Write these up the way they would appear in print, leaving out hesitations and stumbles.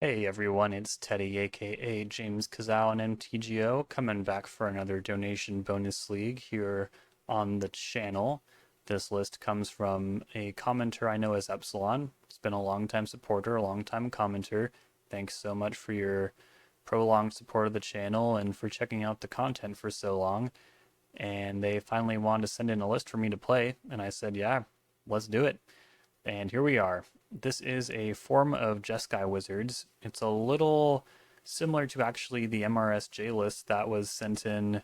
Hey everyone, it's Teddy aka JamesKisau and MTGO coming back for another donation bonus league here on the channel. This list comes from a commenter I know as Epsilon. It's been a long time supporter, a long time commenter. Thanks so much for your prolonged support of the channel and for checking out the content for so long. And they finally wanted to send in a list for me to play, and I said, yeah, let's do it. And here we are. This is a form of JESKAI Wizards. It's a little similar to actually the MRSJ list that was sent in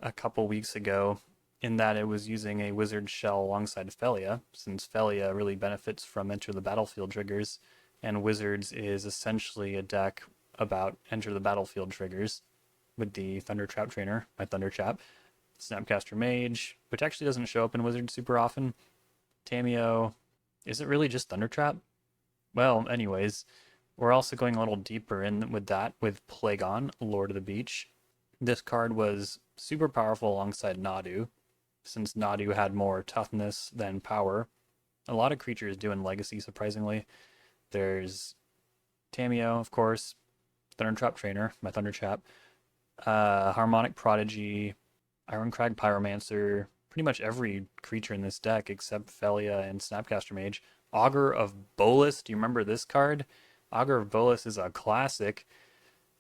a couple weeks ago, in that it was using a wizard shell alongside Felia, since Felia really benefits from Enter the Battlefield triggers, and Wizards is essentially a deck about Enter the Battlefield triggers with the Thunder Trap Trainer, my Thunder Trap, Snapcaster Mage, which actually doesn't show up in Wizards super often, Tameo. Is it really just Thunder Trap? Well, anyways, we're also going a little deeper in with that with Plagon, Lord of the Beach. This card was super powerful alongside Nadu, since Nadu had more toughness than power. A lot of creatures do in Legacy, surprisingly. There's Tameo, of course, Thunder Trap Trainer, my Thunder Trap, Harmonic Prodigy, Ironcrag Pyromancer, pretty much every creature in this deck except Felia and Snapcaster Mage. Augur of Bolus, do you remember this card? Augur of Bolus is a classic.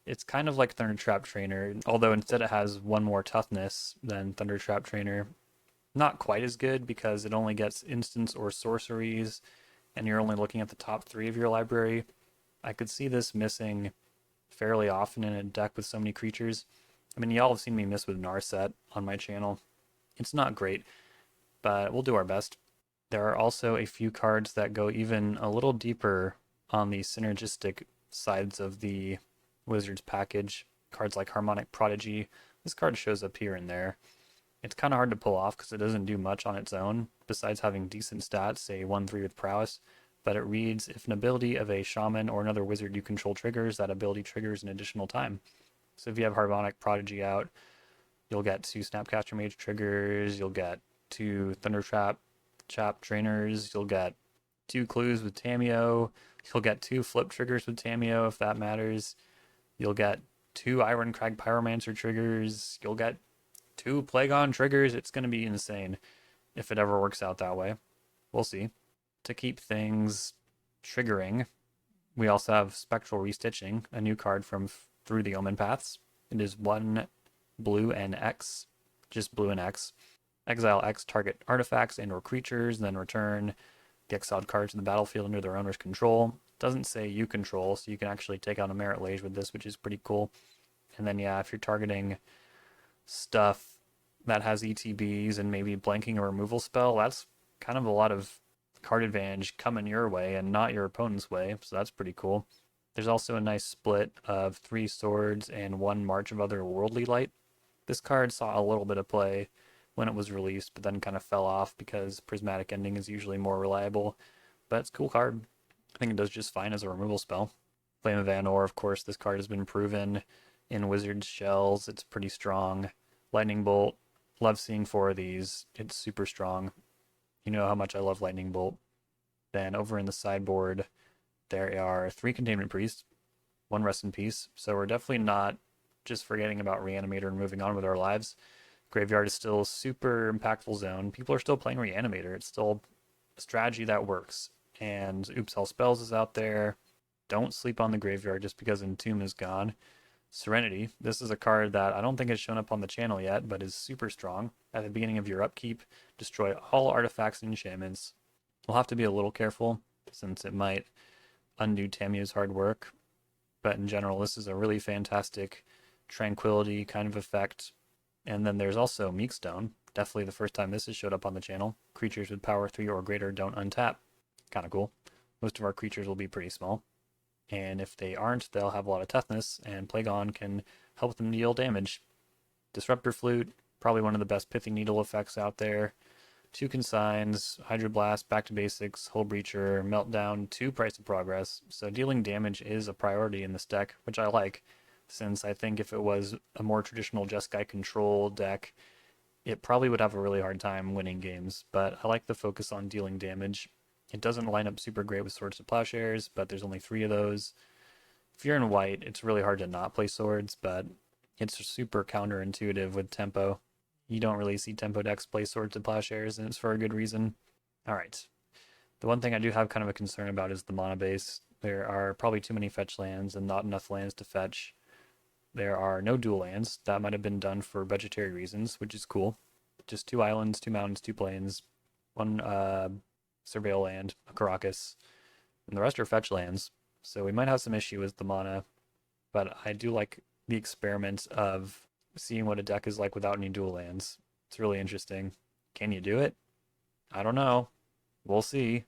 It's kind of like Thunder Trap Trainer, although instead it has one more toughness than Thunder Trap Trainer. Not quite as good because it only gets instants or sorceries, and you're only looking at the top three of your library. I could see this missing fairly often in a deck with so many creatures. I mean, y'all have seen me miss with Narset on my channel. It's not great, but we'll do our best. There are also a few cards that go even a little deeper on the synergistic sides of the Wizards package. Cards like Harmonic Prodigy. This card shows up here and there. It's kind of hard to pull off because it doesn't do much on its own, besides having decent stats, say 1-3 with prowess. But it reads, if an ability of a shaman or another wizard you control triggers, that ability triggers an additional time. So if you have Harmonic Prodigy out, you'll get 2 Snapcaster Mage triggers, you'll get 2 Thunder Trap trainers, you'll get 2 clues with Tameo, you'll get 2 flip triggers with Tameo if that matters, you'll get 2 Ironcrag Pyromancer triggers, you'll get 2 Plagon triggers. It's going to be insane if it ever works out that way. We'll see. To keep things triggering, we also have Spectral Restitching, a new card from Through the Omen Paths. It is 1 blue and X, just blue and X. Exile X target artifacts and or creatures, then return the exiled cards to the battlefield under their owner's control. Doesn't say you control, so you can actually take out a Merit Lage with this, which is pretty cool. And then yeah, if you're targeting stuff that has ETBs and maybe blanking a removal spell, that's kind of a lot of card advantage coming your way and not your opponent's way, so that's pretty cool. There's also a nice split of 3 swords and 1 March of Otherworldly Light. This card saw a little bit of play when it was released, but then kind of fell off because Prismatic Ending is usually more reliable. But it's a cool card. I think it does just fine as a removal spell. Flame of Anor, of course, this card has been proven in Wizard's Shells. It's pretty strong. Lightning Bolt, love seeing 4 of these. It's super strong. You know how much I love Lightning Bolt. Then over in the sideboard, there are 3 Containment Priests, 1 Rest in Peace. So we're definitely not just forgetting about Reanimator and moving on with our lives. Graveyard is still a super impactful zone. People are still playing Reanimator. It's still a strategy that works. And Oops All Spells is out there. Don't sleep on the graveyard just because Entomb is gone. Serenity. This is a card that I don't think has shown up on the channel yet, but is super strong. At the beginning of your upkeep, destroy all artifacts and enchantments. We'll have to be a little careful, since it might undo Tameo's hard work. But in general, this is a really fantastic tranquility kind of effect. And then there's also Meekstone. Definitely the first time this has showed up on the channel. Creatures with power 3 or greater don't untap. Kind of cool. Most of our creatures will be pretty small. And if they aren't, they'll have a lot of toughness, and Plagon can help them deal damage. Disruptor Flute, probably one of the best Pithing Needle effects out there. 2 Consigns, Hydroblast, Back to Basics, Hull Breacher, Meltdown, 2 Price of Progress. So dealing damage is a priority in this deck, which I like, since I think if it was a more traditional Jeskai control deck, it probably would have a really hard time winning games. But I like the focus on dealing damage. It doesn't line up super great with Swords to Plowshares, but there's only 3 of those. if you're in white, it's really hard to not play swords, but it's super counterintuitive with tempo. You don't really see tempo decks play swords and plowshares, and it's for a good reason. All right. The one thing I do have kind of a concern about is the mana base. There are probably too many fetch lands and not enough lands to fetch. There are no dual lands. That might have been done for budgetary reasons, which is cool. Just 2 islands, 2 mountains, 2 plains, 1 surveil land, a Caracas, and the rest are fetch lands. So we might have some issue with the mana, but I do like the experiment of seeing what a deck is like without any dual lands. It's really interesting. Can you do it? I don't know. We'll see.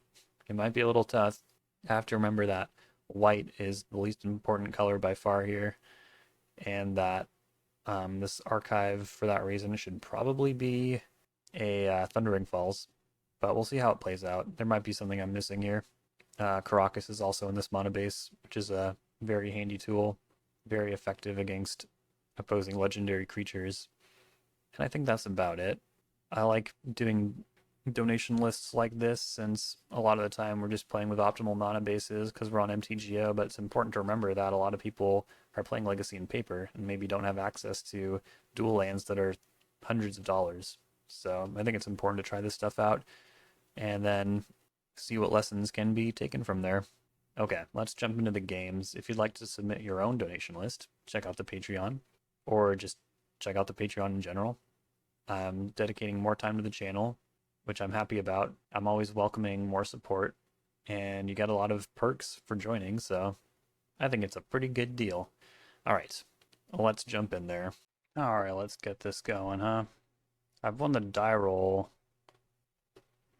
It might be a little tough. I have to remember that white is the least important color by far here, and that this archive, for that reason, should probably be a Thundering Falls, but we'll see how it plays out. There might be something I'm missing here. Caracas is also in this mana base, which is a very handy tool, very effective against opposing legendary creatures. And I think that's about it. I like doing donation lists like this since a lot of the time we're just playing with optimal mana bases because we're on MTGO, but it's important to remember that a lot of people are playing Legacy and Paper and maybe don't have access to dual lands that are hundreds of dollars. So I think it's important to try this stuff out and then see what lessons can be taken from there. Okay, let's jump into the games. If you'd like to submit your own donation list, check out the Patreon, or just check out the Patreon in general. I'm dedicating more time to the channel, which I'm happy about. I'm always welcoming more support, and you get a lot of perks for joining, so I think it's a pretty good deal. All right, let's jump in there. All right, let's get this going, huh? I've won the die roll.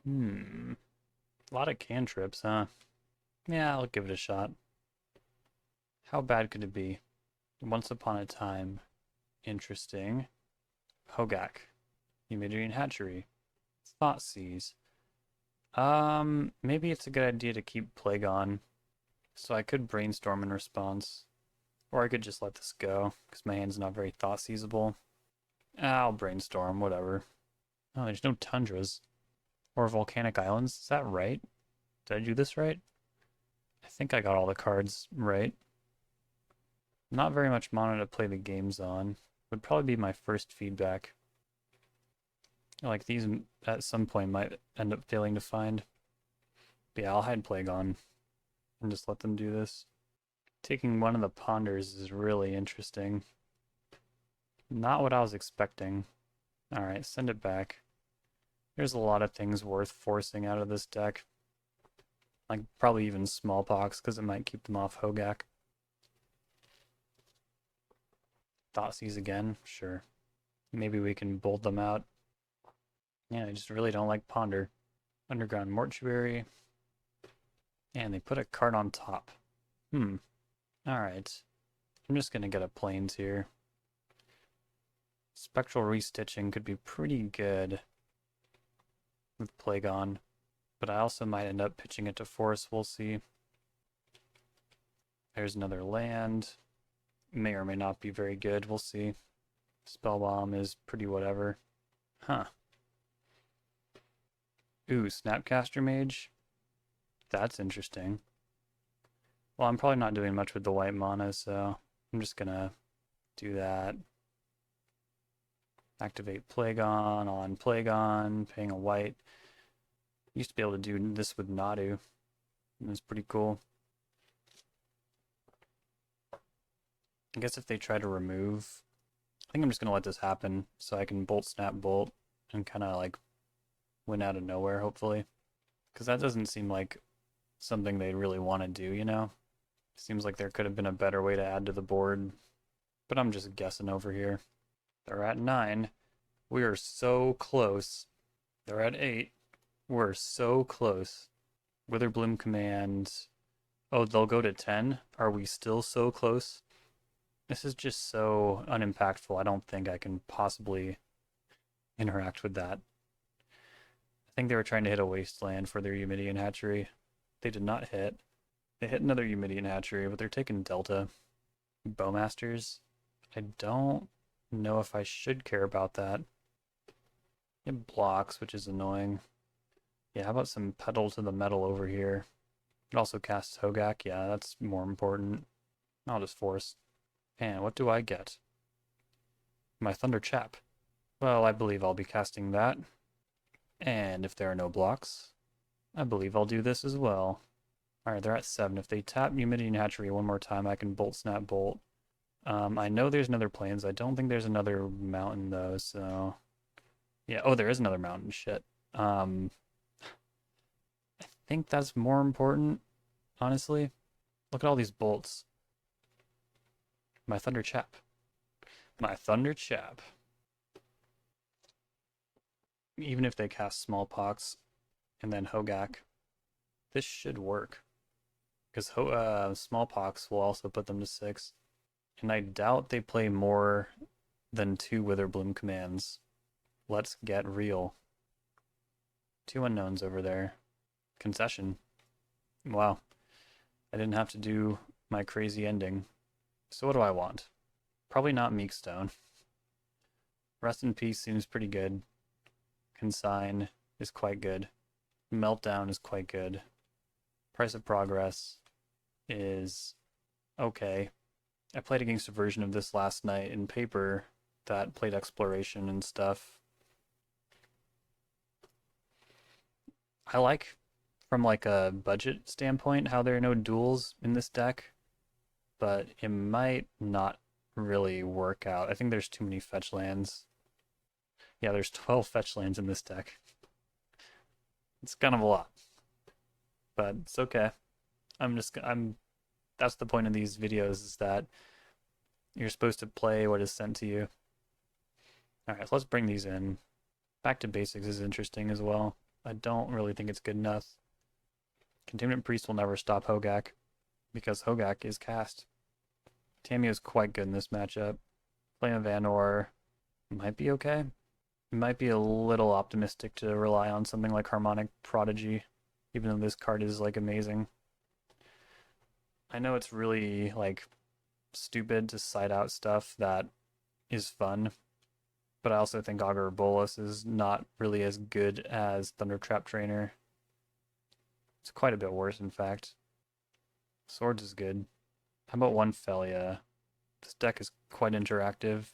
A lot of cantrips, huh? Yeah, I'll give it a shot. How bad could it be? Once upon a time. Interesting. Hogak. Humidity Hatchery. Thoughtseize. Maybe it's a good idea to keep Plagon. So I could brainstorm in response. Or I could just let this go, because my hand's not very Thoughtseizable. I'll brainstorm, whatever. Oh, there's no tundras. Or volcanic islands. Is that right? Did I do this right? I think I got all the cards right. Not very much mana to play the games on. Would probably be my first feedback. Like these at some point might end up failing to find. But yeah, I'll hide Plagon and just let them do this. Taking one of the ponders is really interesting. Not what I was expecting. Alright, send it back. There's a lot of things worth forcing out of this deck. Like probably even Smallpox, because it might keep them off Hogak. Thoughtseize again? Sure. Maybe we can bolt them out. Yeah, I just really don't like Ponder. Underground Mortuary. And they put a card on top. Alright. I'm just gonna get a Plains here. Spectral Restitching could be pretty good with Plagon, but I also might end up pitching it to Force, we'll see. There's another land. May or may not be very good, we'll see. Spellbomb is pretty whatever. Huh. Ooh, Snapcaster Mage? That's interesting. Well, I'm probably not doing much with the white mana, so I'm just gonna do that. Activate Plagon on Plagon, paying a white. Used to be able to do this with Nadu. It was pretty cool. I guess if they try to remove... I think I'm just going to let this happen so I can bolt, snap, bolt, and kind of like win out of nowhere, hopefully. Because that doesn't seem like something they really want to do, you know? Seems like there could have been a better way to add to the board. But I'm just guessing over here. They're at 9. We are so close. They're at 8. We're so close. Witherbloom Command. Oh, they'll go to 10? Are we still so close? This is just so unimpactful. I don't think I can possibly interact with that. I think they were trying to hit a Wasteland for their Eumidian Hatchery. They did not hit. They hit another Eumidian Hatchery, but they're taking Delta. Bowmasters. I don't know if I should care about that. It blocks, which is annoying. Yeah, how about some Pedal to the Metal over here? It also casts Hogak. Yeah, that's more important. I'll just force. And what do I get? My Thunder Chap. Well, I believe I'll be casting that. And if there are no blocks, I believe I'll do this as well. Alright, they're at 7. If they tap Humidity and Hatchery one more time, I can Bolt Snap Bolt. I know there's another Plains. I don't think there's another mountain though, so... Yeah, oh, there is another mountain. Shit. I think that's more important, honestly. Look at all these bolts. My Thunder Chap. My Thunder Chap. Even if they cast Smallpox and then Hogak, this should work. Because Smallpox will also put them to 6. And I doubt they play more than 2 Witherbloom commands. Let's get real. 2 unknowns over there. Concession. Wow. I didn't have to do my crazy ending. So what do I want? Probably not Meekstone. Rest in Peace seems pretty good. Consign is quite good. Meltdown is quite good. Price of Progress is okay. I played against a version of this last night in paper that played exploration and stuff. I like, from like a budget standpoint, how there are no duels in this deck, but it might not really work out. I think there's too many fetch lands. Yeah, there's 12 fetch lands in this deck. It's kind of a lot, but it's okay. That's the point of these videos, is that you're supposed to play what is sent to you. Alright, so let's bring these in. Back to Basics is interesting as well. I don't really think it's good enough. Containment Priest will never stop Hogak, because Hogak is cast. Tamiyo is quite good in this matchup. Flame of Vanor might be okay. It might be a little optimistic to rely on something like Harmonic Prodigy, even though this card is like amazing. I know it's really like stupid to side out stuff that is fun, but I also think Augur Bolus is not really as good as Thundertrap Trainer. It's quite a bit worse, in fact. Swords is good. How about one Felia? This deck is quite interactive.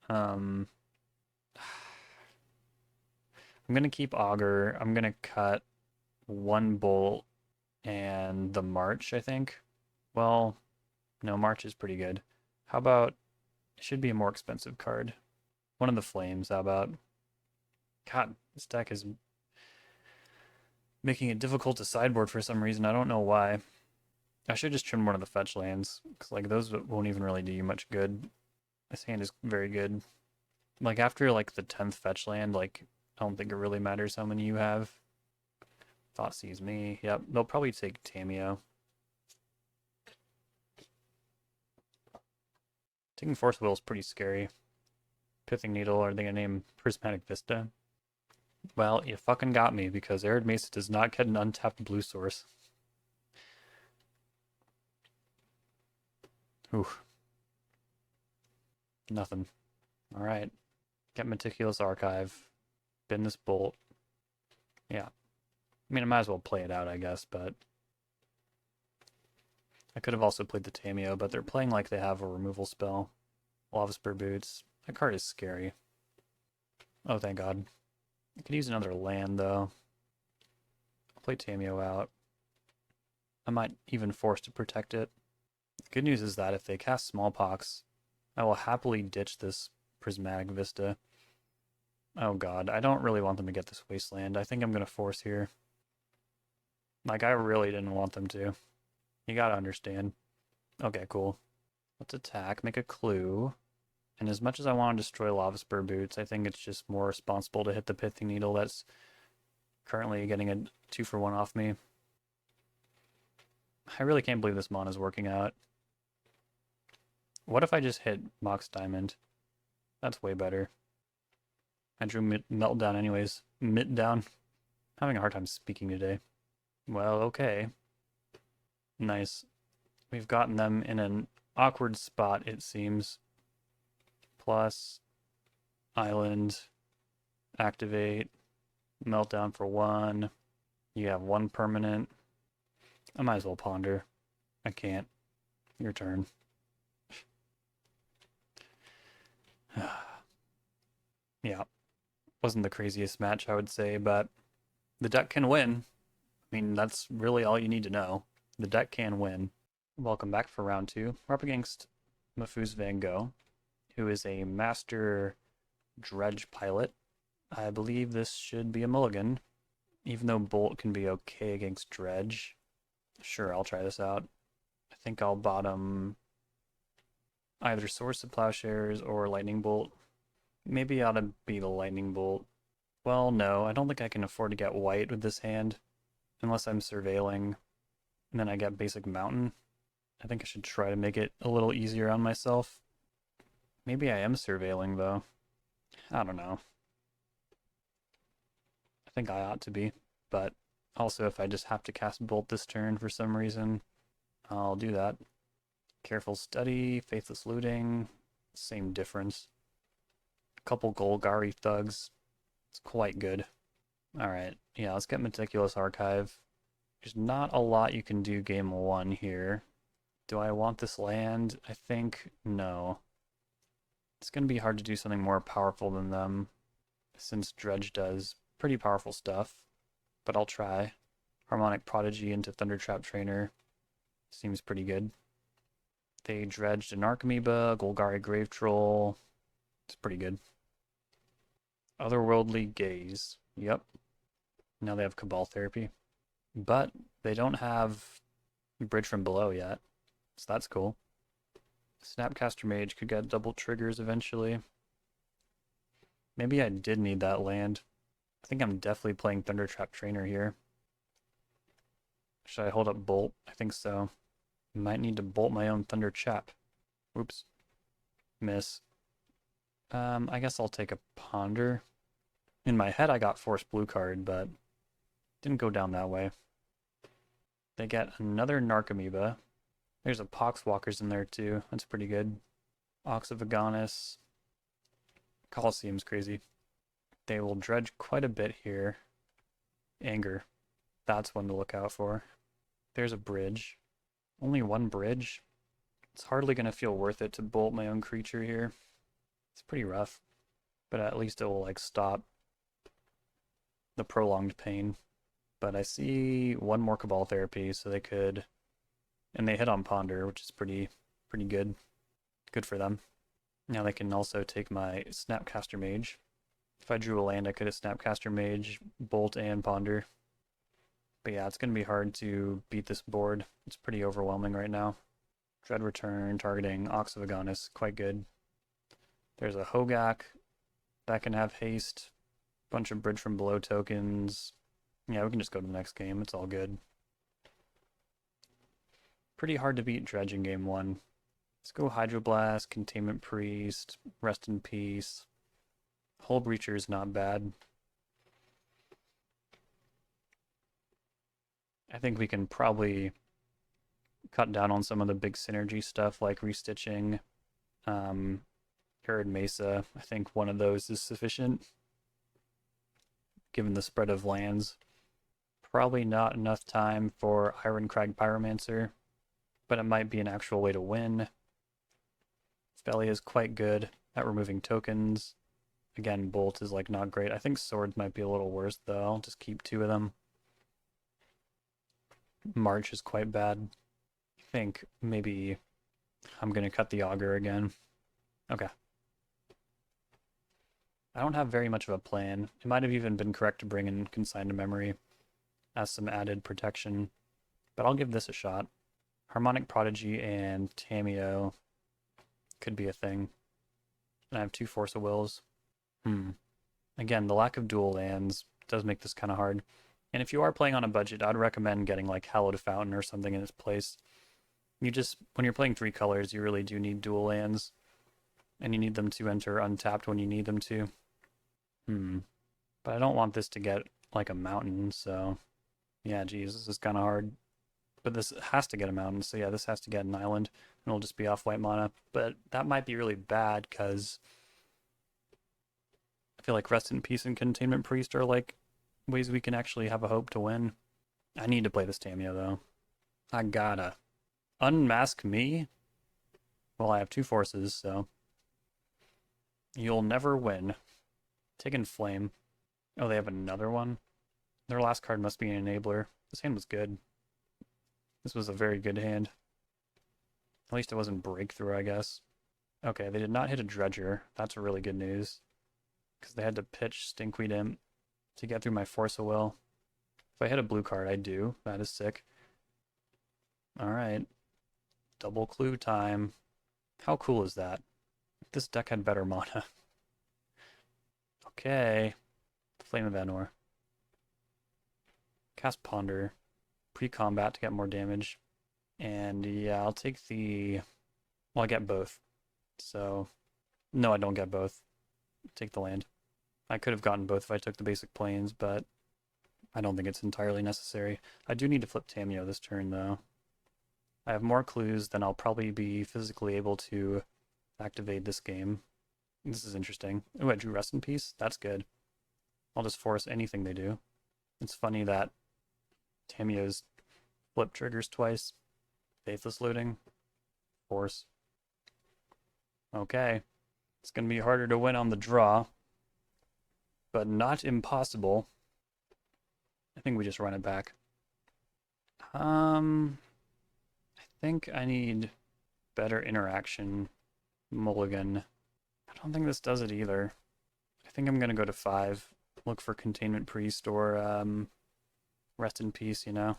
I'm gonna keep Augur. I'm gonna cut one Bolt and the March, I think. Well, no, March is pretty good. How about, it should be a more expensive card. One of the Flames, how about? God, this deck is making it difficult to sideboard for some reason. I don't know why. I should just trim one of the fetch lands, because like those won't even really do you much good. This hand is very good. Like after like the 10th fetch land, like I don't think it really matters how many you have. Thought sees me. Yep, they'll probably take Tamiyo. Taking Force Will is pretty scary. Pithing Needle, are they gonna name Prismatic Vista? Well, you fucking got me, because Arid Mesa does not get an untapped blue source. Oof. Nothing. Alright. Get Meticulous Archive. Bend this Bolt. Yeah. I mean, I might as well play it out, I guess, but... I could have also played the Tamiyo, but they're playing like they have a removal spell. Lava Spur Boots. That card is scary. Oh, thank God. I could use another land, though. I'll play Tamiyo out. I might even force to protect it. The good news is that if they cast Smallpox, I will happily ditch this Prismatic Vista. Oh God, I don't really want them to get this Wasteland. I think I'm going to force here. Like, I really didn't want them to. You gotta understand. Okay, cool. Let's attack, make a clue. And as much as I want to destroy Lava Spur Boots, I think it's just more responsible to hit the Pithing Needle that's currently getting a 2-for-1 off me. I really can't believe this mon is working out. What if I just hit Mox Diamond? That's way better. I drew Meltdown anyways. Down. Having a hard time speaking today. Well, okay. Nice. We've gotten them in an awkward spot, it seems. Plus, Island, activate, Meltdown for 1. You have 1 permanent. I might as well ponder. I can't. Your turn. Yeah, wasn't the craziest match, I would say, but the deck can win. I mean, that's really all you need to know. The deck can win. Welcome back for round 2. We're up against Mafuz Van Gogh, who is a master dredge pilot. I believe this should be a mulligan, even though Bolt can be okay against dredge. Sure, I'll try this out. I think I'll bottom either Source of Plowshares or Lightning Bolt. Maybe it ought to be the Lightning Bolt. Well, no, I don't think I can afford to get white with this hand, unless I'm surveilling, and then I get basic Mountain. I think I should try to make it a little easier on myself. Maybe I am surveilling, though. I don't know. I think I ought to be, but also if I just have to cast Bolt this turn for some reason, I'll do that. Careful Study, Faithless Looting, same difference. A couple Golgari Thugs, it's quite good. Alright, yeah, let's get Meticulous Archive. There's not a lot you can do game 1 here. Do I want this land? I think no. It's going to be hard to do something more powerful than them, since Dredge does pretty powerful stuff, but I'll try. Harmonic Prodigy into Thundertrap Trainer seems pretty good. They dredged an Archamoeba, Golgari Grave Troll. It's pretty good. Otherworldly Gaze. Yep. Now they have Cabal Therapy. But they don't have Bridge from Below yet, so that's cool. Snapcaster Mage could get double triggers eventually. Maybe I did need that land. I think I'm definitely playing Thundertrap Trainer here. Should I hold up Bolt? I think so. Might need to bolt my own Thundertrap. Oops. Miss. I guess I'll take a Ponder. In my head I got Force Blue card, but didn't go down that way. They get another Narcomoeba. There's a Poxwalkers in there too. That's pretty good. Ox of Agonis. Colosseum's crazy. They will dredge quite a bit here. Anger. That's one to look out for. There's a bridge. Only one bridge? It's hardly going to feel worth it to bolt my own creature here. It's pretty rough. But at least it will like stop the prolonged pain. But I see one more Cabal Therapy, so they could... And they hit on Ponder, which is pretty good. Good for them. Now they can also take my Snapcaster Mage. If I drew a land, I could have Snapcaster Mage, Bolt, and Ponder. But yeah, it's going to be hard to beat this board. It's pretty overwhelming right now. Dread Return, targeting Ox of Agonis, quite good. There's a Hogak. That can have haste. Bunch of Bridge from Below tokens. Yeah, we can just go to the next game. It's all good. Pretty hard to beat Dredge in game 1. Let's go Hydroblast, Containment Priest, Rest in Peace. Hull Breacher is not bad. I think we can probably cut down on some of the big synergy stuff like Restitching, Arid Mesa. I think one of those is sufficient, given the spread of lands. Probably not enough time for Ironcrag Pyromancer, but it might be an actual way to win. Felly is quite good at removing tokens. Again, Bolt is like not great. I think Swords might be a little worse though. I'll just keep 2 of them. March is quite bad. I think maybe I'm gonna cut the Augur again. Okay. I don't have very much of a plan. It might have even been correct to bring in Consign to Memory as some added protection, but I'll give this a shot. Harmonic Prodigy and Tamiyo could be a thing. And I have 2 Force of Wills. Again, the lack of dual lands does make this kind of hard. And if you are playing on a budget, I'd recommend getting like Hallowed Fountain or something in its place. You just, when you're playing 3 colors, you really do need dual lands. And you need them to enter untapped when you need them to. But I don't want this to get like a mountain, so... Yeah, geez, this is kind of hard. But this has to get a mountain, so yeah, this has to get an island. And it'll just be off white mana. But that might be really bad, because... I feel like Rest in Peace and Containment Priest are like ways we can actually have a hope to win. I need to play this Tamiyo though. I gotta. Unmask me? Well, I have 2 forces, so you'll never win. Taking Flame. Oh, they have another one? Their last card must be an enabler. This hand was good. This was a very good hand. At least it wasn't Breakthrough, I guess. Okay, they did not hit a Dredger. That's really good news. Because they had to pitch Stinkweed Imp to get through my Force of Will. If I hit a blue card, I do. That is sick. Alright. Double clue time. How cool is that? This deck had better mana. Okay. Flame of Anor. Cast Ponder. Pre-combat to get more damage. And yeah, I'll take the... Well, I get both. So... No, I don't get both. Take the land. I could have gotten both if I took the basic planes, but I don't think it's entirely necessary. I do need to flip Tamiyo this turn, though. I have more clues than I'll probably be physically able to activate this game. This is interesting. Oh, I drew Rest in Peace? That's good. I'll just force anything they do. It's funny that Tamiyo's flip triggers twice. Faithless Looting. Force. Okay. It's going to be harder to win on the draw, but not impossible. I think we just run it back. I think I need better interaction. Mulligan. I don't think this does it either. I think I'm going to go to 5. Look for Containment Priest or Rest in Peace, you know?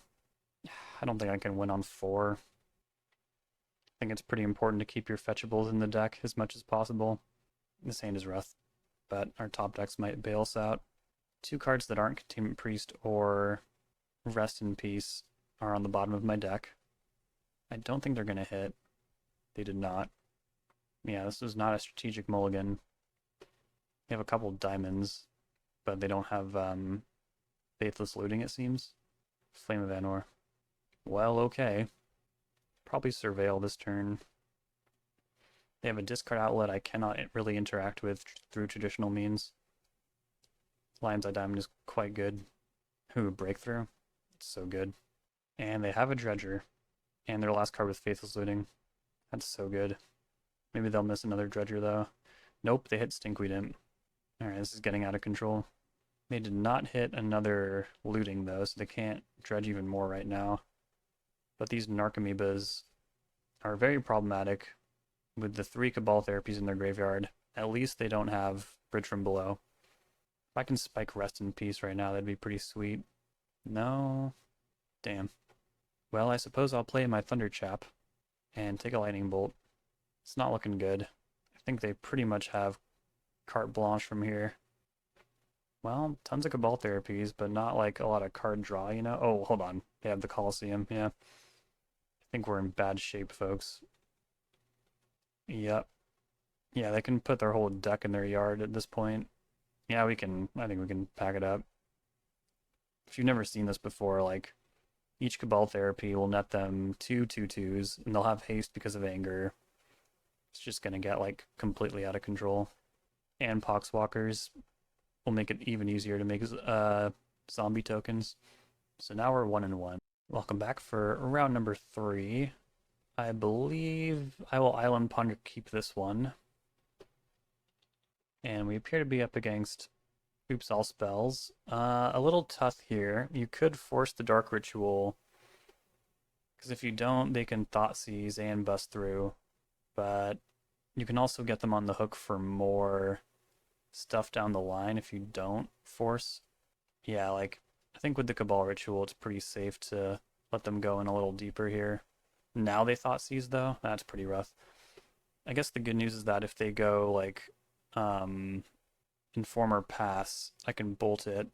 I don't think I can win on 4. I think it's pretty important to keep your fetchables in the deck as much as possible. This hand is rough, but our top decks might bail us out. 2 cards that aren't Containment Priest or Rest in Peace are on the bottom of my deck. I don't think they're going to hit. They did not. Yeah, this is not a strategic mulligan. They have a couple diamonds, but they don't have Faithless Looting, it seems. Flame of Anor. Well, okay. Probably Surveil this turn. They have a discard outlet I cannot really interact with through traditional means. Lion's Eye Diamond is quite good. Ooh, Breakthrough. It's so good. And they have a Dredger. And their last card was Faithless Looting. That's so good. Maybe they'll miss another Dredger, though. Nope, they hit Stinkweed Imp. Alright, this is getting out of control. They did not hit another Looting, though, so they can't dredge even more right now. But these Narcomoebas are very problematic. With the 3 Cabal Therapies in their graveyard, at least they don't have Bridge from Below. If I can spike Rest in Peace right now, that'd be pretty sweet. No. Damn. Well, I suppose I'll play my Thunderchap and take a Lightning Bolt. It's not looking good. I think they pretty much have carte blanche from here. Well, tons of Cabal Therapies, but not like a lot of card draw, you know? Oh, hold on. They have the Colosseum, yeah. I think we're in bad shape, folks. Yep. Yeah, they can put their whole deck in their yard at this point. Yeah, I think we can pack it up. If you've never seen this before, like, each Cabal Therapy will net them 2 2/2s, and they'll have haste because of anger. It's just gonna get, like, completely out of control. And Poxwalkers will make it even easier to make zombie tokens. So now we're 1-1. Welcome back for round number 3. I believe I will Island Ponder keep this one. And we appear to be up against Oops All Spells. A little tough here. You could force the Dark Ritual, because if you don't, they can Thoughtseize and bust through. But you can also get them on the hook for more stuff down the line if you don't force. Yeah, like, I think with the Cabal Ritual, it's pretty safe to let them go in a little deeper here. Now they Thoughtseize, though. That's pretty rough. I guess the good news is that if they go, like, Informer Pass, I can bolt it.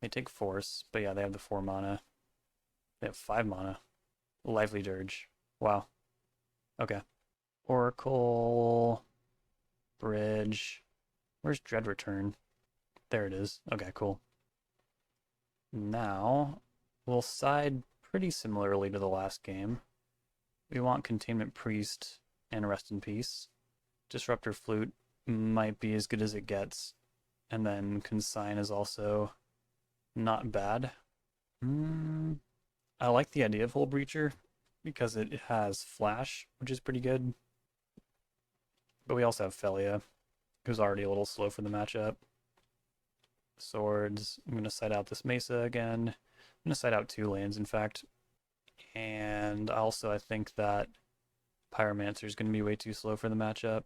They take Force, but yeah, they have the 4 mana. They have 5 mana. Lively Dirge. Wow. Okay. Oracle. Bridge. Where's Dread Return? There it is. Okay, cool. Now, we'll side pretty similarly to the last game. We want Containment Priest and Rest in Peace. Disruptor Flute might be as good as it gets. And then Consign is also not bad. I like the idea of Hull Breacher. because it has Flash, which is pretty good. But we also have Felia, who's already a little slow for the matchup. Swords. I'm going to side out this Mesa again. I'm going to side out 2 lands, in fact. And also, I think that Pyromancer is going to be way too slow for the matchup.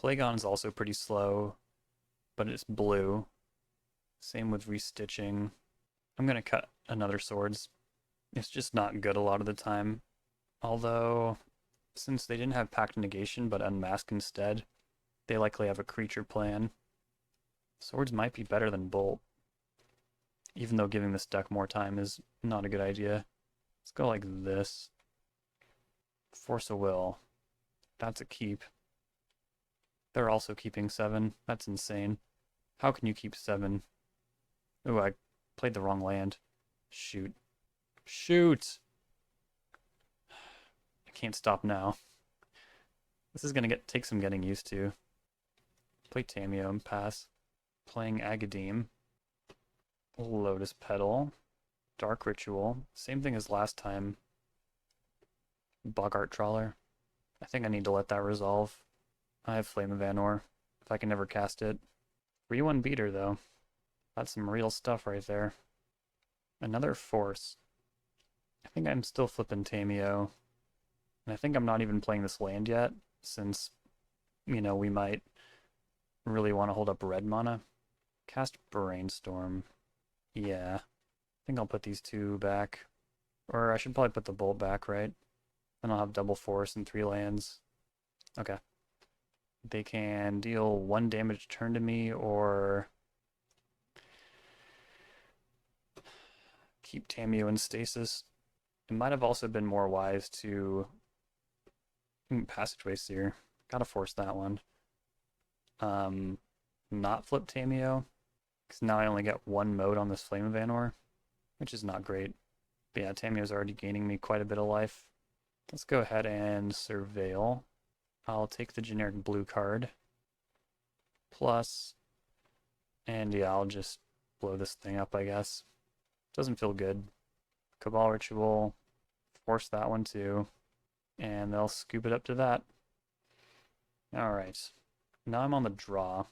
Plagon is also pretty slow, but it's blue. Same with Restitching. I'm going to cut another Swords. It's just not good a lot of the time. Although, since they didn't have Pact Negation but Unmask instead, they likely have a creature plan. Swords might be better than Bolt, even though giving this deck more time is not a good idea. Let's go like this. Force of Will. That's a keep. They're also keeping 7. That's insane. How can you keep 7? Ooh, I played the wrong land. Shoot. Shoot! I can't stop now. This is gonna take some getting used to. Play Tamiyo and pass. Playing Agadeem. Lotus Petal. Dark Ritual. Same thing as last time. Bogart Trawler. I think I need to let that resolve. I have Flame of Anor, if I can never cast it. 3-1 beater, though. That's some real stuff right there. Another Force. I think I'm still flipping Tamiyo. And I think I'm not even playing this land yet, since, you know, we might really want to hold up red mana. Cast Brainstorm. Yeah. I think I'll put these 2 back. Or I should probably put the Bolt back, right? Then I'll have double Force and 3 lands. Okay. They can deal 1 damage turn to me, or keep Tamiyo in stasis. It might have also been more wise to Passageway Seer. Gotta force that one. Not flip Tamiyo, because now I only get 1 mode on this Flame of Anor, which is not great. But yeah, Tamiyo's already gaining me quite a bit of life. Let's go ahead and Surveil. I'll take the generic blue card. Plus, and yeah, I'll just blow this thing up, I guess. Doesn't feel good. Cabal Ritual. Force that one too. And they'll scoop it up to that. Alright. Now I'm on the draw.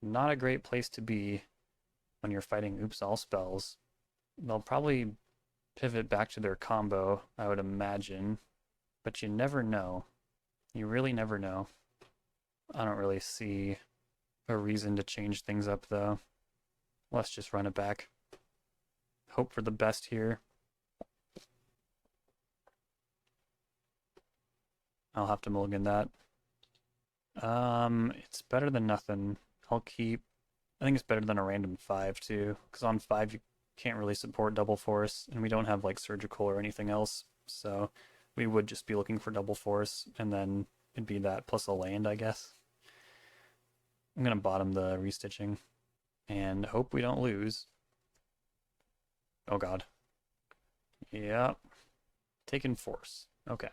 Not a great place to be when you're fighting Oops All Spells. They'll probably pivot back to their combo, I would imagine. But you never know. You really never know. I don't really see a reason to change things up, though. Let's just run it back. Hope for the best here. I'll have to mulligan that. It's better than nothing. I'll keep... I think it's better than a random 5, too. Because on 5, you can't really support double force, and we don't have, like, surgical or anything else. So we would just be looking for double force, and then it'd be that plus a land, I guess. I'm going to bottom the Restitching, and hope we don't lose. Oh god. Yep. Taking force. Okay.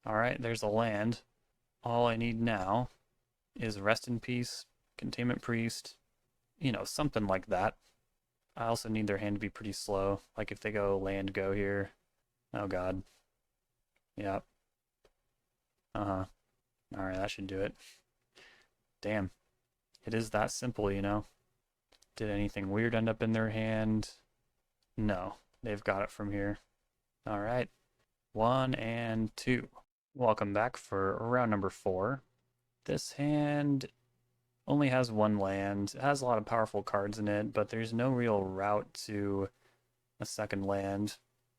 Alright, there's a land. All I need now is Rest in Peace, Containment Priest, you know, something like that. I also need their hand to be pretty slow. Like if they go land go here. Oh god. Yep. Uh-huh. Alright, that should do it. Damn. It is that simple, you know. Did anything weird end up in their hand? No. They've got it from here. Alright. 1 and 2. Welcome back for round number 4. This hand only has 1 land. It has a lot of powerful cards in it, but there's no real route to a second land.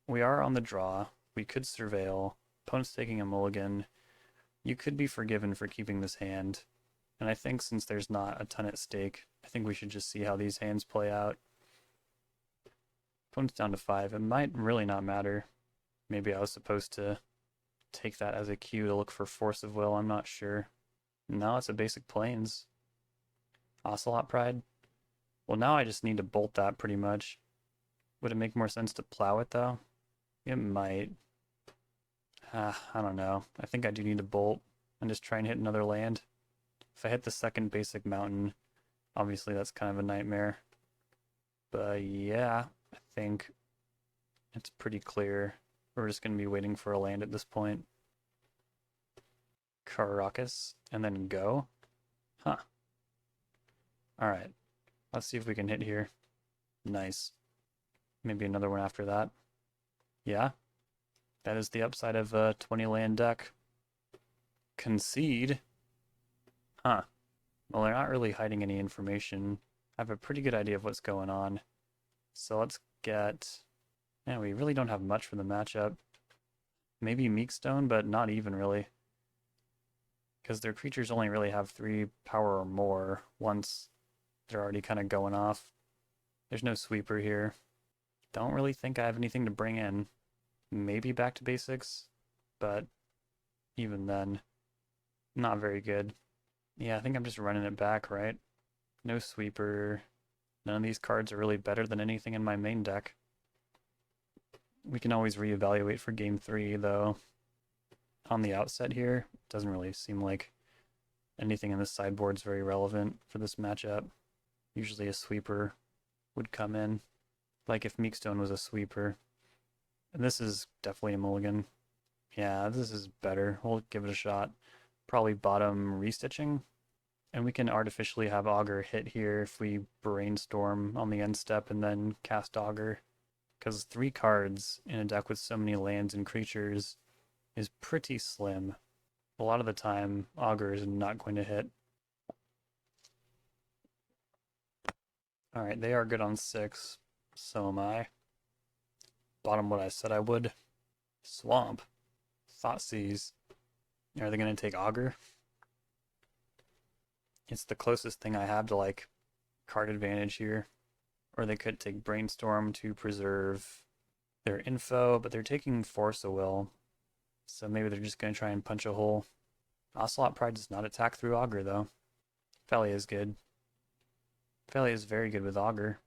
We are on the draw. We could Surveil. Opponent's taking a mulligan. You could be forgiven for keeping this hand. And I think since there's not a ton at stake, I think we should just see how these hands play out. Opponent's down to 5. It might really not matter. Maybe I was supposed to take that as a cue to look for Force of Will. I'm not sure. No, it's a basic Plains. Ocelot Pride. Well, now I just need to bolt that pretty much. Would it make more sense to plow it, though? It might. I don't know. I think I do need to bolt and just try and hit another land. If I hit the second basic mountain, obviously that's kind of a nightmare. But yeah, I think it's pretty clear We're just going to be waiting for a land at this point. Caracas, and then go. Huh. Alright. Let's see if we can hit here. Nice. Maybe another one after that. Yeah. That is the upside of a 20 land deck. Concede? Huh. Well, they're not really hiding any information. I have a pretty good idea of what's going on. So let's get... Man, we really don't have much for the matchup. Maybe Meekstone, but not even really. Because their creatures only really have 3 power or more once they're already kind of going off. There's no sweeper here. Don't really think I have anything to bring in. Maybe back to basics, but even then, not very good. Yeah, I think I'm just running it back, right? No sweeper. None of these cards are really better than anything in my main deck. We can always reevaluate for game 3, though. On the outset here, it doesn't really seem like anything in this sideboard is very relevant for this matchup. Usually a sweeper would come in, like if Meekstone was a sweeper. And this is definitely a mulligan. Yeah, this is better. We'll give it a shot. Probably bottom restitching. And we can artificially have Augur hit here if we brainstorm on the end step and then cast Augur. Because 3 cards in a deck with so many lands and creatures is pretty slim. A lot of the time, Augur is not going to hit. Alright, they are good on 6. So am I. Bottom what I said I would. Swamp. Thoughtseize. Are they going to take Augur? It's the closest thing I have to, like, card advantage here. Or they could take Brainstorm to preserve their info, but they're taking Force of Will. So maybe they're just going to try and punch a hole. Ocelot Pride does not attack through Augur, though. Felia is good. Felia is very good with Augur.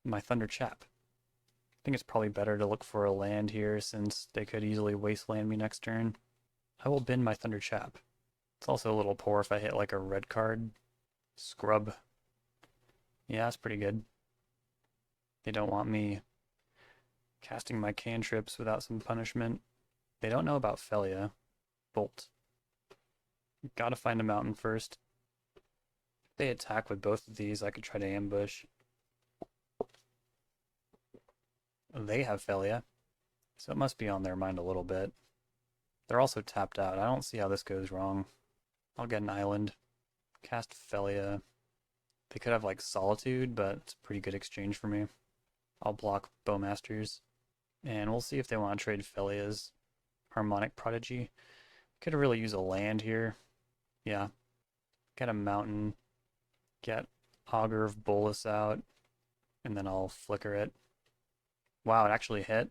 My Thunder Chap. I think it's probably better to look for a land here, since they could easily wasteland me next turn. I will bin my Thunder Chap. It's also a little poor if I hit like a red card. Scrub. Yeah, that's pretty good. They don't want me casting my cantrips without some punishment. They don't know about Felia. Bolt. Gotta find a mountain first. If they attack with both of these, I could try to ambush. They have Felia, so it must be on their mind a little bit. They're also tapped out. I don't see how this goes wrong. I'll get an island. Cast Felia. They could have like Solitude, but it's a pretty good exchange for me. I'll block Bowmasters. And we'll see if they want to trade Felia's Harmonic Prodigy. Could really use a land here. Yeah. Get a mountain. Get Augur of Bolus out. And then I'll flicker it. Wow, it actually hit.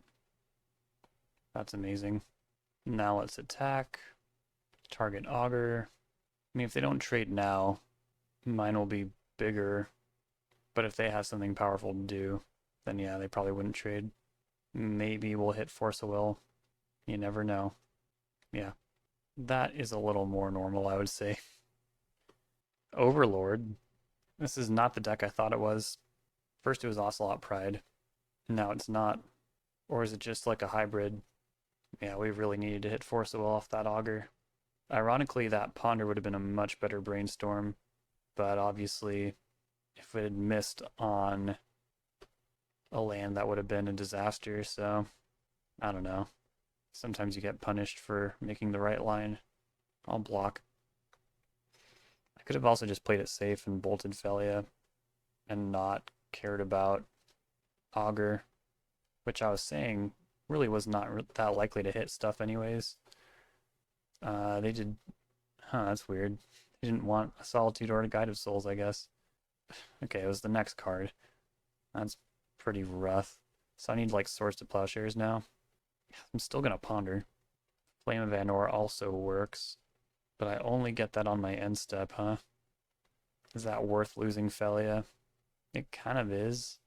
That's amazing. Now let's attack. Target Augur. I mean, if they don't trade now, mine will be bigger. But if they have something powerful to do, then yeah, they probably wouldn't trade. Maybe we'll hit Force of Will. You never know. Yeah. That is a little more normal, I would say. Overlord. This is not the deck I thought it was. First it was Ocelot Pride. Now it's not. Or is it just like a hybrid? Yeah, we really needed to hit Force of Will off that Augur. Ironically, that Ponder would have been a much better brainstorm. But obviously, if it had missed on a land, that would have been a disaster, so I don't know. Sometimes you get punished for making the right line. I'll block. I could have also just played it safe and bolted Felia and not cared about Augur, which I was saying really was not that likely to hit stuff anyways. They did... Huh, that's weird. They didn't want a Solitude or a Guide of Souls, I guess. Okay, it was the next card. That's pretty rough. So I need like Swords to Plowshares now. I'm still gonna Ponder. Flame of Anor also works, but I only get that on my end step, huh? Is that worth losing Felia? It kind of is,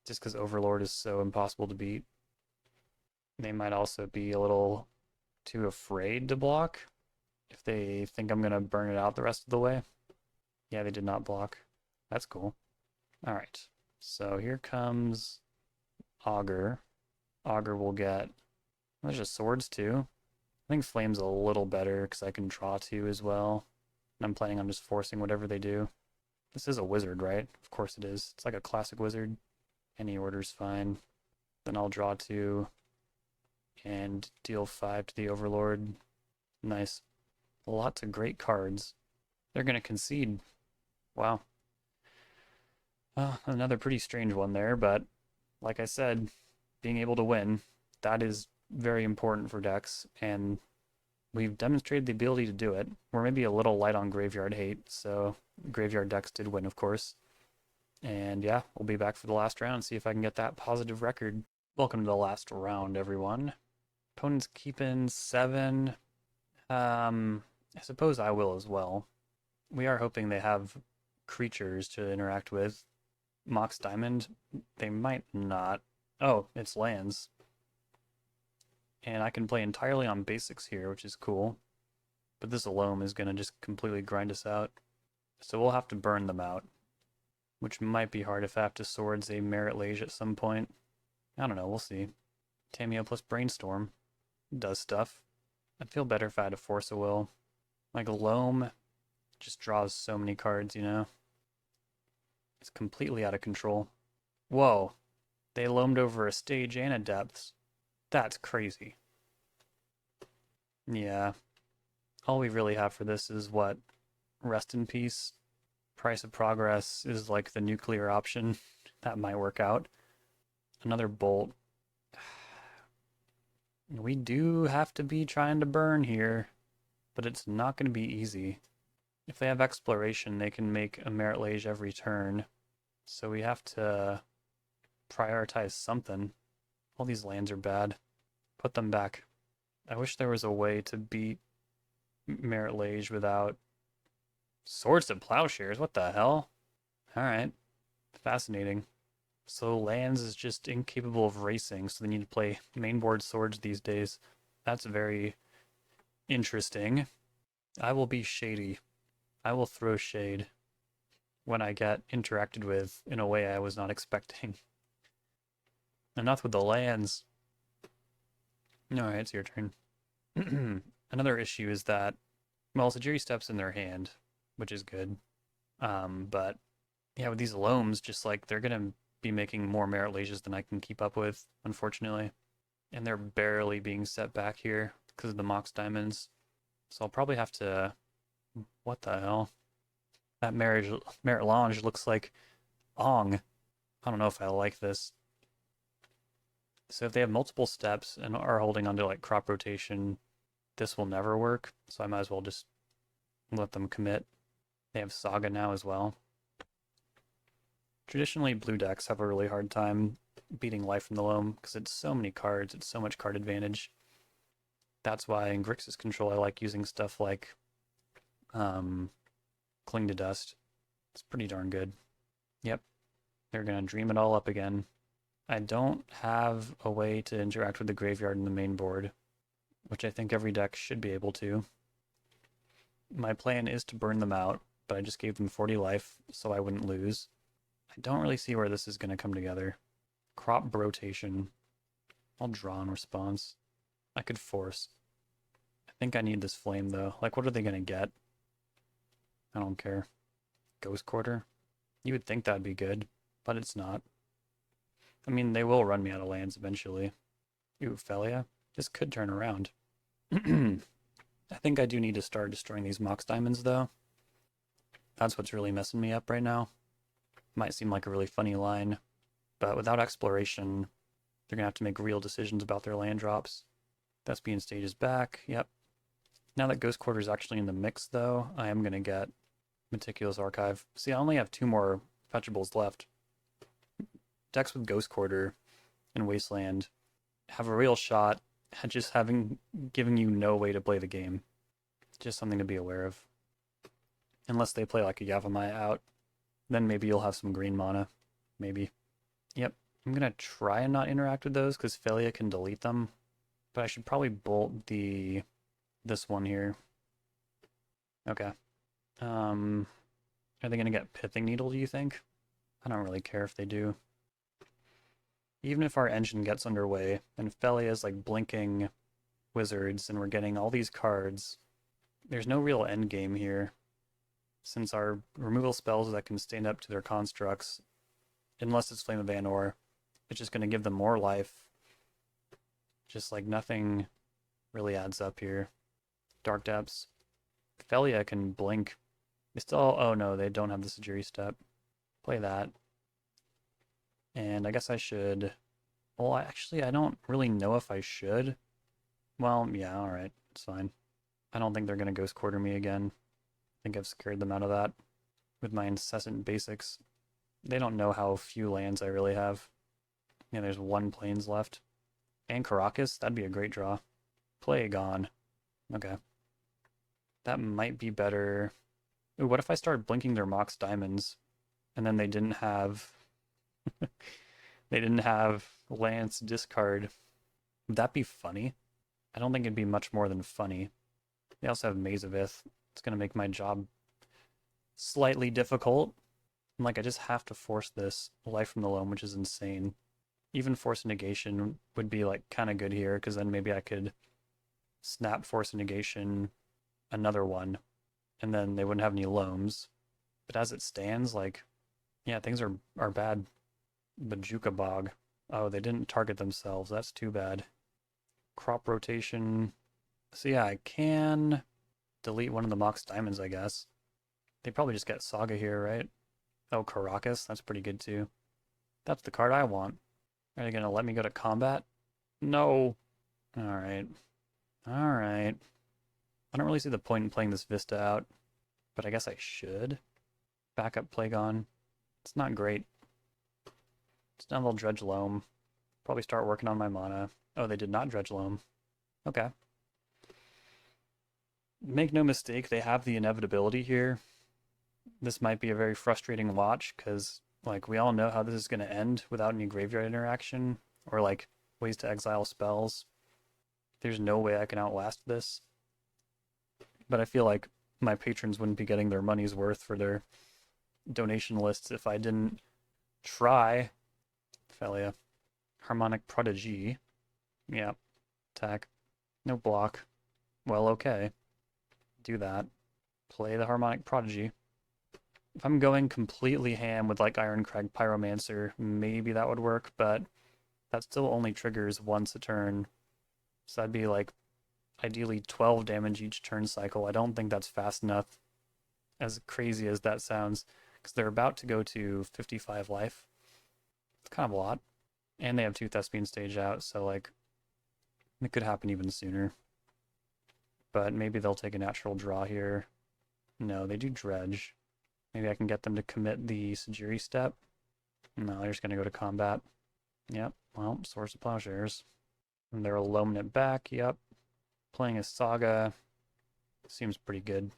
just because Overlord is so impossible to beat. They might also be a little too afraid to block if they think I'm gonna burn it out the rest of the way. Yeah, they did not block. That's cool. Alright, so here comes Augur. Augur will get There's just swords too. I think flame's a little better because I can draw two as well. And I'm planning on just forcing whatever they do. This is a wizard, right? Of course it is. It's like a classic wizard. Any order's fine. Then I'll draw two and deal 5 to the overlord. Nice. Lots of great cards. They're going to concede. Wow. Another pretty strange one there, but like I said, being able to win, that is very important for decks, and we've demonstrated the ability to do it. We're maybe a little light on graveyard hate, so graveyard decks did win, of course. And yeah, we'll be back for the last round and see if I can get that positive record. Welcome to the last round, everyone. Opponent's keeping 7. I suppose I will as well. We are hoping they have creatures to interact with. Mox Diamond, they might not. Oh, it's lands. And I can play entirely on basics here, which is cool. But this alone is going to just completely grind us out. So we'll have to burn them out. Which might be hard if I have to swords a Merit Lage at some point. I don't know, we'll see. Tamiyo plus Brainstorm does stuff. I'd feel better if I had to Force a Will. Like Loam just draws so many cards, you know? It's completely out of control. Whoa. They loamed over a stage and a depths. That's crazy. Yeah. All we really have for this is what? Rest in Peace. Price of Progress is like the nuclear option. That might work out. Another Bolt. We do have to be trying to burn here, but it's not going to be easy. If they have Exploration, they can make a Merit Lage every turn. So we have to prioritize something. All these lands are bad. Put them back. I wish there was a way to beat Merit Lage without Swords to Plowshares. What the hell? Alright. Fascinating. So lands is just incapable of racing, so they need to play mainboard swords these days. That's very interesting. I will be shady. I will throw shade when I get interacted with in a way I was not expecting. Enough with the lands. Alright, it's your turn. Another issue is that, well, Sajiri Step's in their hand, which is good. But yeah, with these loams, just like they're gonna be making more Merit Lages than I can keep up with, unfortunately. And they're barely being set back here because of the Mox Diamonds. So I'll probably have to... What the hell? That Merit Lage looks like Ong. I don't know if I like this. So if they have multiple steps and are holding onto like crop rotation, this will never work. So I might as well just let them commit. They have Saga now as well. Traditionally, blue decks have a really hard time beating Life from the Loam because it's so many cards, it's so much card advantage. That's why in Grixis control I like using stuff like Cling to Dust. It's pretty darn good. Yep, they're gonna dream it all up again. I don't have a way to interact with the graveyard in the main board, which I think every deck should be able to. My plan is to burn them out, but I just gave them 40 life so I wouldn't lose. I don't really see where this is going to come together. Crop rotation. I'll draw in response. I could force. I think I need this flame though. Like, what are they going to get? I don't care. Ghost Quarter? You would think that'd be good, but it's not. I mean, they will run me out of lands eventually. Ooh, Felia? This could turn around. I think I do need to start destroying these Mox Diamonds though. That's what's really messing me up right now. Might seem like a really funny line, but without Exploration, they're going to have to make real decisions about their land drops. Thespian Stage is back, yep. Now that Ghost Quarter is actually in the mix, though, I am going to get Meticulous Archive. See, I only have 2 more fetchables left. Decks with Ghost Quarter and Wasteland have a real shot at just giving you no way to play the game. Just something to be aware of. Unless they play like a Yavimaya out, then maybe you'll have some green mana. Maybe. Yep. I'm going to try and not interact with those because Felia can delete them. But I should probably bolt this one here. Okay. Are they going to get Pithing Needle, do you think? I don't really care if they do. Even if our engine gets underway and Felia is like blinking wizards and we're getting all these cards, there's no real end game here. Since our removal spells that can stand up to their constructs, unless it's Flame of Anor, it's just going to give them more life. Just like nothing really adds up here. Dark Depths. Felia can blink. They still, oh no, they don't have the Sajiri step. Play that. And I guess I should, well, I don't really know if I should. Well, yeah, alright, it's fine. I don't think they're going to Ghost Quarter me again. I think I've scared them out of that with my incessant basics. They don't know how few lands I really have. Yeah, there's 1 plains left. And Caracas, that'd be a great draw. Plagon. Okay. That might be better. Ooh, what if I start blinking their Mox Diamonds and then they didn't have they didn't have Lance discard? Would that be funny? I don't think it'd be much more than funny. They also have Maze of Ith. It's gonna make my job slightly difficult. And like I just have to force this Life from the Loam, which is insane. Even Force Negation would be like kind of good here, because then maybe I could snap Force Negation another one, and then they wouldn't have any loams. But as it stands, like, yeah, things are bad. Bajuka Bog. Oh, they didn't target themselves. That's too bad. Crop rotation. So yeah, I can delete one of the Mox Diamonds, I guess. They probably just get Saga here, right? Oh, Caracas. That's pretty good too. That's the card I want. Are they gonna let me go to combat? No. Alright. Alright. I don't really see the point in playing this Vista out, but I guess I should. Backup Plagon. It's not great. Stumble Dredge Loam. Probably start working on my mana. Oh, they did not Dredge Loam. Okay. Make no mistake, they have the inevitability here. This might be a very frustrating watch, because like we all know how this is going to end without any graveyard interaction, or like ways to exile spells. There's no way I can outlast this. But I feel like my patrons wouldn't be getting their money's worth for their donation lists if I didn't try. Felia. Harmonic Prodigy. Yeah. Attack. No block. Well, okay. Do that. Play the Harmonic Prodigy. If I'm going completely ham with like Ironcrag Pyromancer, maybe that would work, but that still only triggers once a turn. So that'd be like ideally 12 damage each turn cycle. I don't think that's fast enough, as crazy as that sounds, because they're about to go to 55 life. It's kind of a lot. And they have 2 Thespian stage out, so like it could happen even sooner. But maybe they'll take a natural draw here. No, they do Dredge. Maybe I can get them to commit the Sajiri step. No, they're just going to go to combat. Yep, well, Source of Plowshares. And they're loaming it back, yep. Playing a Saga seems pretty good.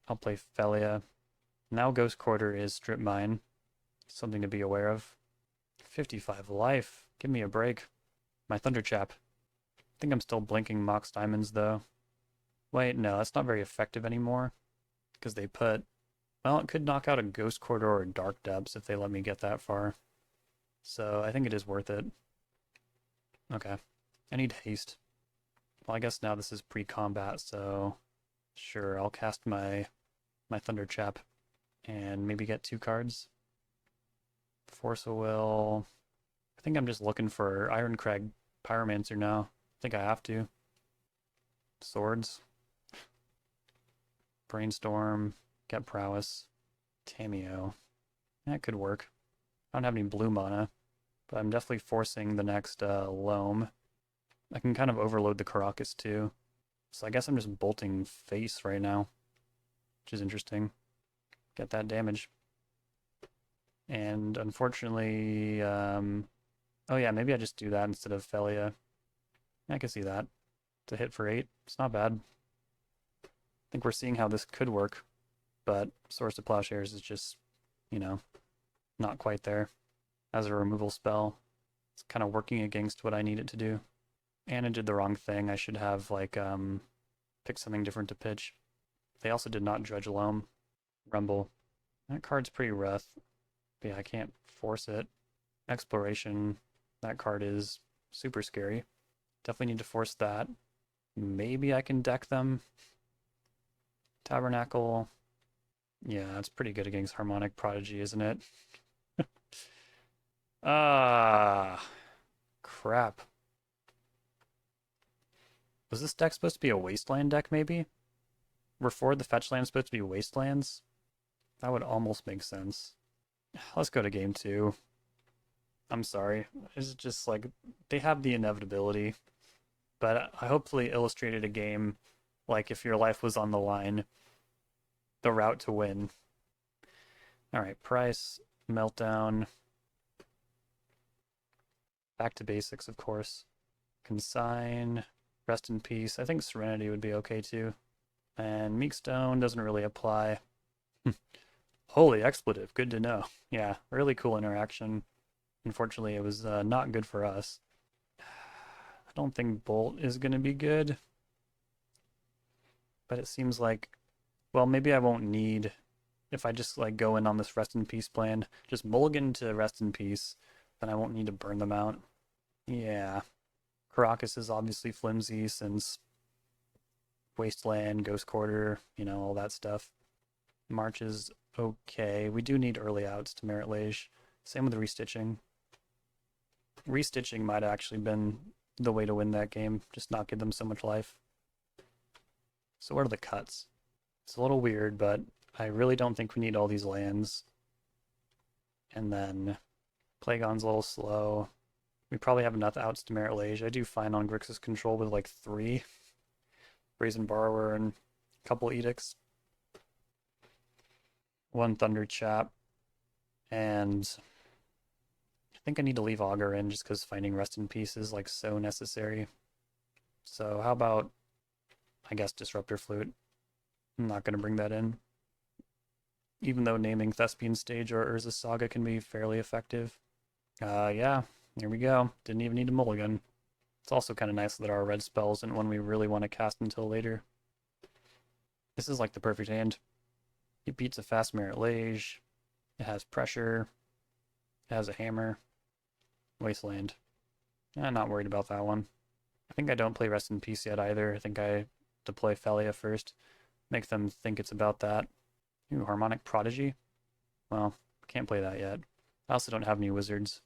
I'll play Felia. Now Ghost Quarter is Strip Mine. Something to be aware of. 55 life. Give me a break. My Thunderchap. I think I'm still blinking Mox Diamonds though. Wait, no, that's not very effective anymore. Because they put... Well, it could knock out a Ghost Quarter or a Dark Depths if they let me get that far. So I think it is worth it. Okay. I need haste. Well, I guess now this is pre-combat, so... Sure, I'll cast my Thunderchap and maybe get 2 cards. Force of Will. I think I'm just looking for Ironcrag Pyromancer now. I think I have to. Swords. Brainstorm. Get Prowess. Tameo. That could work. I don't have any blue mana, but I'm definitely forcing the next Loam. I can kind of overload the Caracas too. So I guess I'm just bolting face right now, which is interesting. Get that damage. And unfortunately, oh yeah, maybe I just do that instead of Felia. I can see that. It's a hit for 8. It's not bad. I think we're seeing how this could work, but Source of Plowshares is just, you know, not quite there. As a removal spell, it's kind of working against what I need it to do. And I did the wrong thing. I should have, like, pick something different to pitch. They also did not Dredge Loam. Rumble. That card's pretty rough. But yeah, I can't force it. Exploration. That card is super scary. Definitely need to force that. Maybe I can deck them. Tabernacle. Yeah, that's pretty good against Harmonic Prodigy, isn't it? Ah, crap. Was this deck supposed to be a wasteland deck, maybe? Were 4 of the fetch lands supposed to be wastelands? That would almost make sense. Let's go to game 2. I'm sorry. It's just like, they have the inevitability. But I hopefully illustrated a game like if your life was on the line, the route to win. Alright, price, meltdown. Back to basics, of course. Consign, rest in peace. I think Serenity would be okay too. And Meekstone doesn't really apply. Holy expletive, good to know. Yeah, really cool interaction. Unfortunately, it was not good for us. I don't think Bolt is going to be good. But it seems like, well, maybe I won't need, if I just like go in on this rest in peace plan, just mulligan to rest in peace, then I won't need to burn them out. Yeah. Caracas is obviously flimsy since Wasteland, Ghost Quarter, you know, all that stuff. March is okay. We do need early outs to Merit Lage. Same with restitching. Restitching might have actually been the way to win that game, just not give them so much life. So what are the cuts? It's a little weird, but I really don't think we need all these lands. And then Plagon's a little slow. We probably have enough outs to Merit Lage. I do fine on Grixis control with like 3. Brazen Borrower and a couple Edicts. 1 Thunder Chap. And I think I need to leave Augur in just because finding Rest in Peace is like so necessary. So how about, I guess, Disruptor Flute. I'm not going to bring that in. Even though naming Thespian Stage or Urza's Saga can be fairly effective. Yeah, here we go. Didn't even need a mulligan. It's also kind of nice that our red spell isn't one we really want to cast until later. This is like the perfect hand. It beats a fast Merit Lage. It has pressure. It has a hammer. Wasteland. I'm not worried about that one. I think I don't play Rest in Peace yet either. I think I deploy Felia first. Make them think it's about that. Ooh, Harmonic Prodigy? Well, can't play that yet. I also don't have any wizards,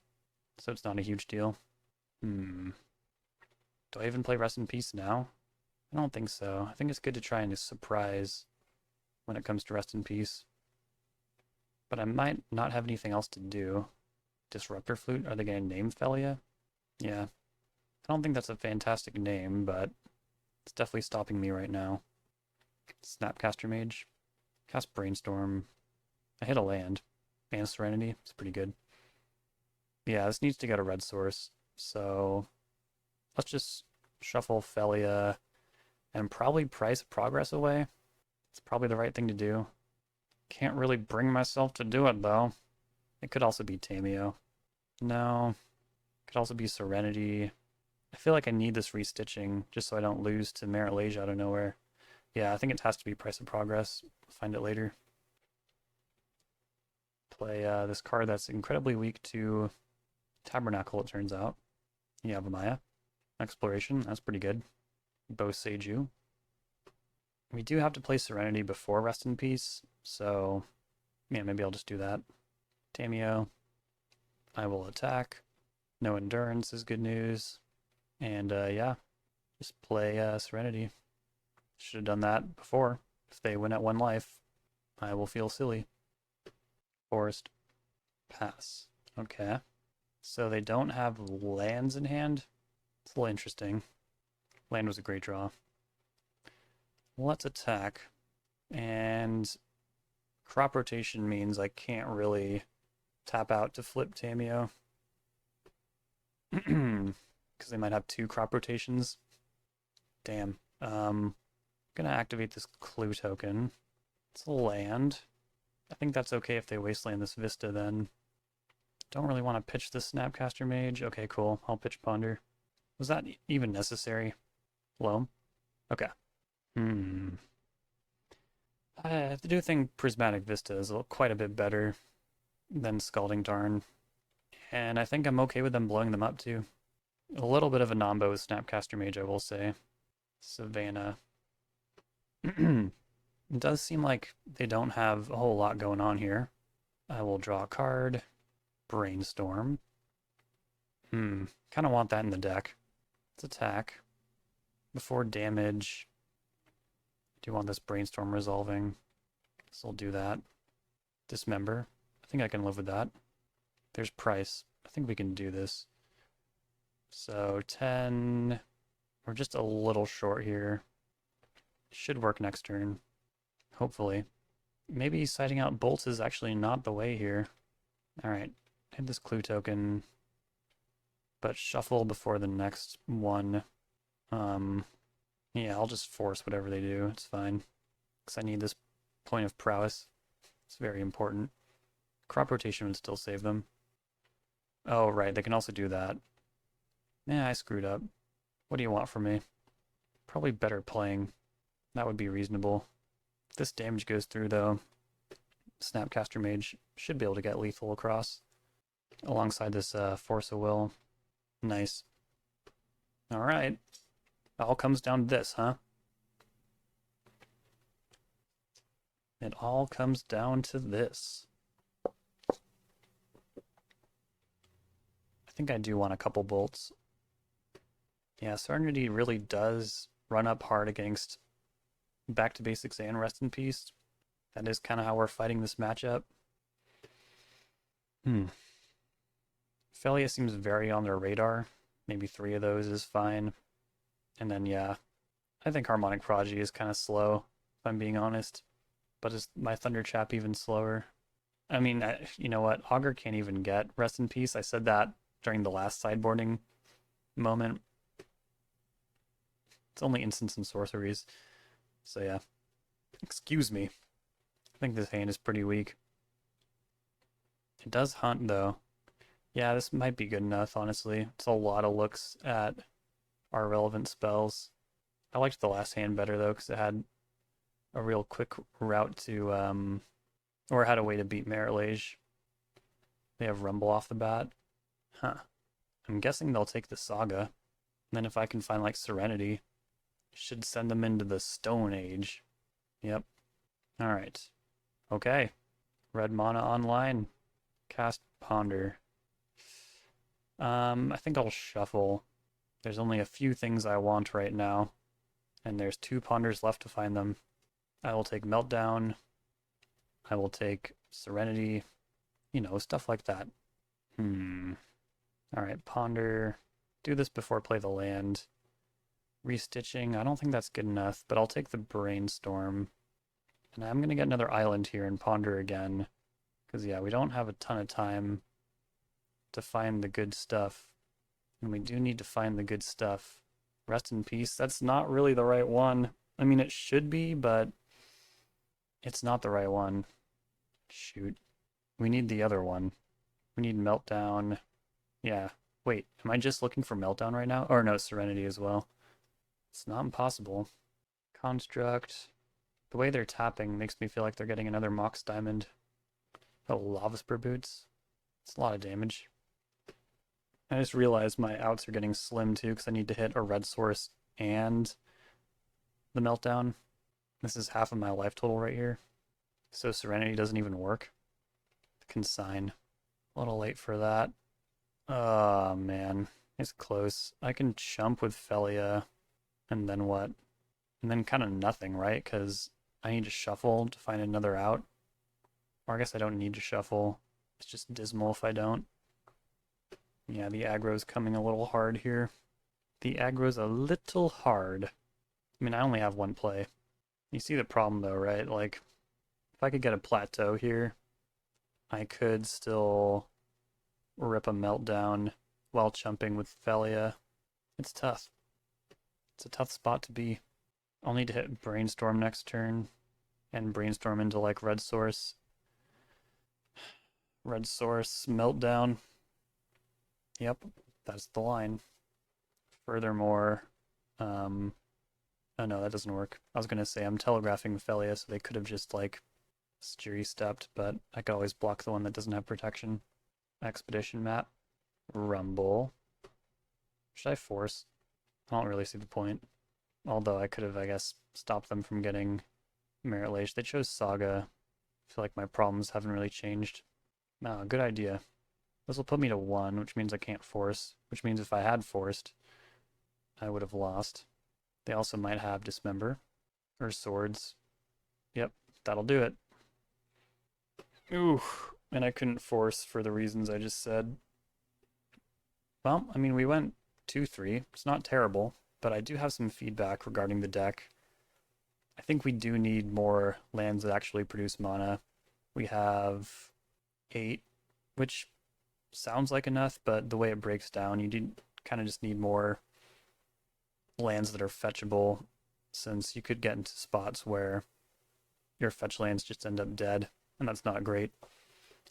so it's not a huge deal. Do I even play Rest in Peace now? I don't think so. I think it's good to try and surprise when it comes to Rest in Peace. But I might not have anything else to do. Disruptor Flute? Are they going to name Felia? Yeah. I don't think that's a fantastic name, but it's definitely stopping me right now. Snapcaster Mage. Cast Brainstorm. I hit a land. And Serenity. It's pretty good. Yeah, this needs to get a red source. So let's just shuffle Felia and probably price Progress away. It's probably the right thing to do. Can't really bring myself to do it, though. It could also be Tameo. No. Could also be Serenity. I feel like I need this restitching just so I don't lose to Merit Lage out of nowhere. Yeah, I think it has to be Price of Progress. Find it later. Play this card that's incredibly weak to Tabernacle, it turns out. Yavimaya. Exploration, that's pretty good. Bow Seiju. We do have to play Serenity before Rest in Peace, so yeah, maybe I'll just do that. Tameo. I will attack. No Endurance is good news. And yeah, just play Serenity. Should have done that before. If they win at 1 life, I will feel silly. Forest. Pass. Okay. So they don't have lands in hand? It's a little interesting. Land was a great draw. Let's attack. And crop rotation means I can't really tap out to flip Tameo. Because they might have 2 crop rotations. Damn. Gonna activate this clue token. It's a land. I think that's okay if they wasteland this Vista then. Don't really want to pitch this Snapcaster Mage. Okay, cool. I'll pitch Ponder. Was that even necessary? Loam? Okay. I do think Prismatic Vista is quite a bit better than Scalding Tarn. And I think I'm okay with them blowing them up too. A little bit of a nombo with Snapcaster Mage, I will say. Savannah. It does seem like they don't have a whole lot going on here. I will draw a card. Brainstorm. Kind of want that in the deck. Let's attack. Before damage. Do you want this Brainstorm resolving? So we'll do that. Dismember. I think I can live with that. There's price. I think we can do this. So 10. We're just a little short here. Should work next turn. Hopefully. Maybe siding out bolts is actually not the way here. Alright. Hit this clue token. But shuffle before the next one. Yeah, I'll just force whatever they do. It's fine. Because I need this point of prowess. It's very important. Crop rotation would still save them. Oh, right. They can also do that. Yeah, I screwed up. What do you want from me? Probably better playing. That would be reasonable. If this damage goes through, though, Snapcaster Mage should be able to get lethal across. Alongside this Force of Will. Nice. Alright. All comes down to this, huh? It all comes down to this. I think I do want a couple bolts. Yeah, Serenity really does run up hard against Back to Basics and Rest in Peace. That is kind of how we're fighting this matchup. Felia seems very on their radar. Maybe 3 of those is fine. And then, yeah, I think Harmonic Prodigy is kind of slow, if I'm being honest. But is my Thunder Chap even slower? I mean, you know what? Augur can't even get Rest in Peace. I said that during the last sideboarding moment. It's only instants and sorceries. So yeah. Excuse me. I think this hand is pretty weak. It does hunt, though. Yeah, this might be good enough, honestly. It's a lot of looks at our relevant spells. I liked the last hand better, though, because it had a real quick route to, or had a way to beat Merit. They have Rumble off the bat. Huh. I'm guessing they'll take the Saga. And then if I can find, like, Serenity, should send them into the Stone Age. Yep. Alright. Okay. Red mana online. Cast Ponder. I think I'll shuffle. There's only a few things I want right now. And there's 2 Ponders left to find them. I will take Meltdown. I will take Serenity. You know, stuff like that. Alright, Ponder. Do this before play the land. Restitching. I don't think that's good enough, but I'll take the Brainstorm. And I'm going to get another island here and Ponder again. Because, yeah, we don't have a ton of time to find the good stuff. And we do need to find the good stuff. Rest in Peace. That's not really the right one. I mean, it should be, but it's not the right one. Shoot. We need the other one. We need Meltdown. Yeah. Wait, am I just looking for Meltdown right now? Or no, Serenity as well. It's not impossible. Construct. The way they're tapping makes me feel like they're getting another Mox Diamond. Oh, Lava Spur Boots. It's a lot of damage. I just realized my outs are getting slim too because I need to hit a red source and the Meltdown. This is half of my life total right here. So Serenity doesn't even work. Consign. A little late for that. Oh man, it's close. I can chump with Felia and then what? And then kind of nothing, right? Because I need to shuffle to find another out. Or I guess I don't need to shuffle. It's just dismal if I don't. Yeah, the aggro's coming a little hard here. The aggro's a little hard. I mean, I only have one play. You see the problem though, right? Like, if I could get a plateau here, I could still rip a Meltdown while chumping with Felia. It's tough. It's a tough spot to be. I'll need to hit Brainstorm next turn and Brainstorm into like Red Source. Red Source, Meltdown. Yep, that's the line. Furthermore, oh no, that doesn't work. I was gonna say I'm telegraphing Felia, so they could have just like Jury stepped, but I could always block the one that doesn't have protection. Expedition map. Rumble. Should I force? I don't really see the point. Although I could have, I guess, stopped them from getting Merit Lage. They chose Saga. I feel like my problems haven't really changed. Ah, good idea. This will put me to 1, which means I can't force. Which means if I had forced, I would have lost. They also might have Dismember. Or Swords. Yep, that'll do it. Ooh, and I couldn't force for the reasons I just said. Well, I mean, we went 2-3. It's not terrible, but I do have some feedback regarding the deck. I think we do need more lands that actually produce mana. We have 8, which sounds like enough, but the way it breaks down, you do kind of just need more lands that are fetchable, since you could get into spots where your fetch lands just end up dead, and that's not great.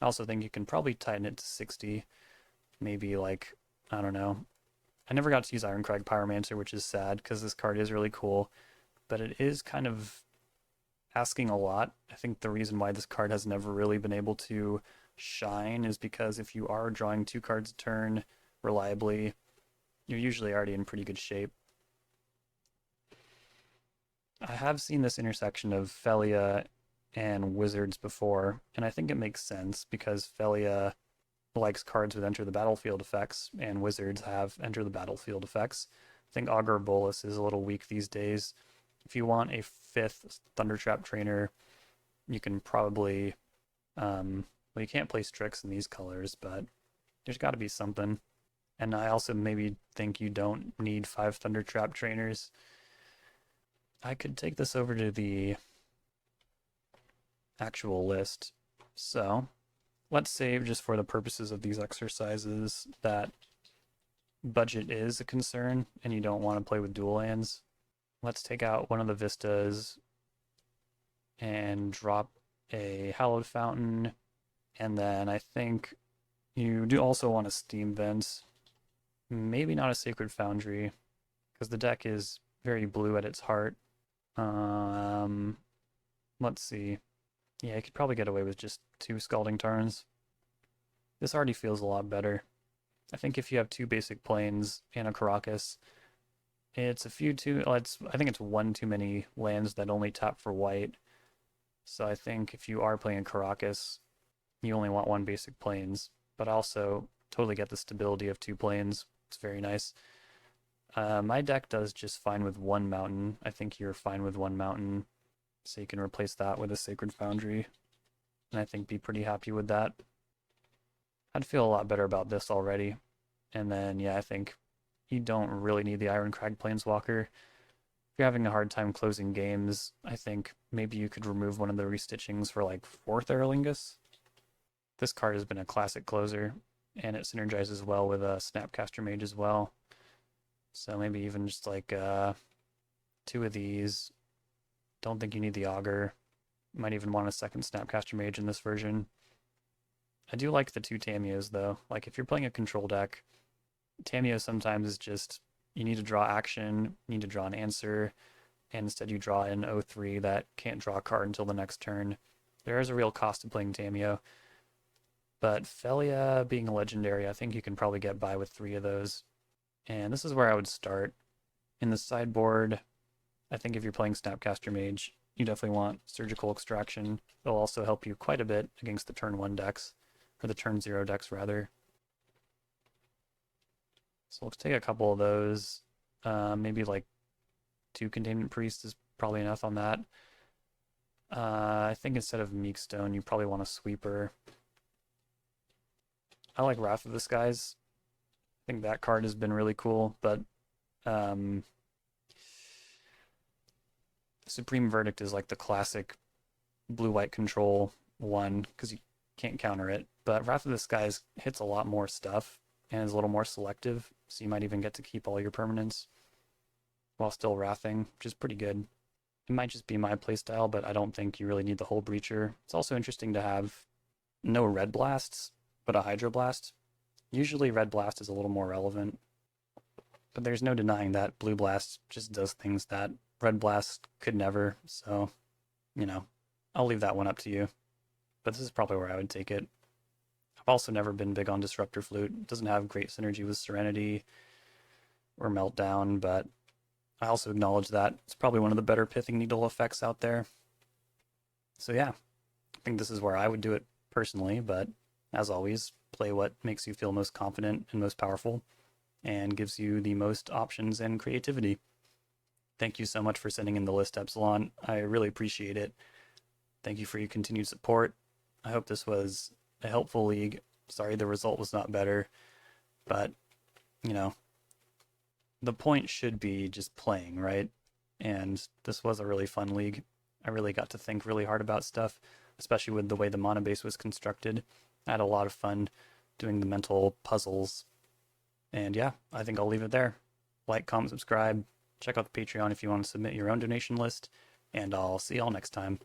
I also think you can probably tighten it to 60, maybe like, I don't know. I never got to use Ironcrag Pyromancer, which is sad, because this card is really cool, but it is kind of asking a lot. I think the reason why this card has never really been able to shine is because if you are drawing 2 cards a turn reliably, you're usually already in pretty good shape. I have seen this intersection of Felia and Wizards before, and I think it makes sense because Felia likes cards with enter the battlefield effects, and Wizards have enter the battlefield effects. I think Augur Bolus is a little weak these days. If you want a 5th Thundertrap trainer, you can probably, well, you can't play Strix in these colors, but there's got to be something. And I also maybe think you don't need 5 Thundertrap trainers. I could take this over to the actual list. So let's save, just for the purposes of these exercises, that budget is a concern and you don't want to play with dual lands. Let's take out one of the vistas and drop a Hallowed Fountain, and then I think you do also want a Steam Vent. Maybe not a Sacred Foundry, because the deck is very blue at its heart. Let's see. Yeah, I could probably get away with just 2 Scalding Tarns. This already feels a lot better. I think if you have 2 basic planes and a Caracas, it's I think it's 1 too many lands that only tap for white. So I think if you are playing a Caracas, you only want 1 basic planes, but also totally get the stability of 2 planes. It's very nice. My deck does just fine with 1 mountain. I think you're fine with 1 mountain, so you can replace that with a Sacred Foundry, and I think be pretty happy with that. I'd feel a lot better about this already. And then, yeah, I think you don't really need the Ironcrag Planeswalker. If you're having a hard time closing games, I think maybe you could remove one of the restitchings for like 4th Aerlingus. This card has been a classic closer, and it synergizes well with a Snapcaster Mage as well. So maybe even just like 2 of these. Don't think you need the Augur. Might even want a 2nd Snapcaster Mage in this version. I do like the 2 Tamios though. Like if you're playing a control deck, Tamio sometimes is just, you need to draw action, you need to draw an answer, and instead you draw an 0-3 that can't draw a card until the next turn. There is a real cost to playing Tamio. But Felia being a legendary, I think you can probably get by with 3 of those. And this is where I would start. In the sideboard, I think if you're playing Snapcaster Mage, you definitely want Surgical Extraction. It'll also help you quite a bit against the turn 1 decks, or the turn 0 decks rather. So let's take a couple of those. Maybe like 2 Containment Priests is probably enough on that. I think instead of Meekstone, you probably want a Sweeper. I like Wrath of the Skies. I think that card has been really cool, but Supreme Verdict is like the classic blue-white control one, because you can't counter it. But Wrath of the Skies hits a lot more stuff and is a little more selective, so you might even get to keep all your permanents while still wrathing, which is pretty good. It might just be my playstyle, but I don't think you really need the whole Breacher. It's also interesting to have no Red Blasts, but a Hydroblast. Usually Red Blast is a little more relevant, but there's no denying that Blue Blast just does things that Red Blast could never, so, you know, I'll leave that one up to you. But this is probably where I would take it. I've also never been big on Disruptor Flute. It doesn't have great synergy with Serenity or Meltdown, but I also acknowledge that it's probably one of the better Pithing Needle effects out there. So yeah, I think this is where I would do it personally, but as always, play what makes you feel most confident and most powerful, and gives you the most options and creativity. Thank you so much for sending in the list, Epsilon. I really appreciate it. Thank you for your continued support. I hope this was a helpful league. Sorry the result was not better, but, you know, the point should be just playing, right? And this was a really fun league. I really got to think really hard about stuff, especially with the way the mana base was constructed. I had a lot of fun doing the mental puzzles. And yeah, I think I'll leave it there. Like, comment, subscribe. Check out the Patreon if you want to submit your own donation list. And I'll see y'all next time.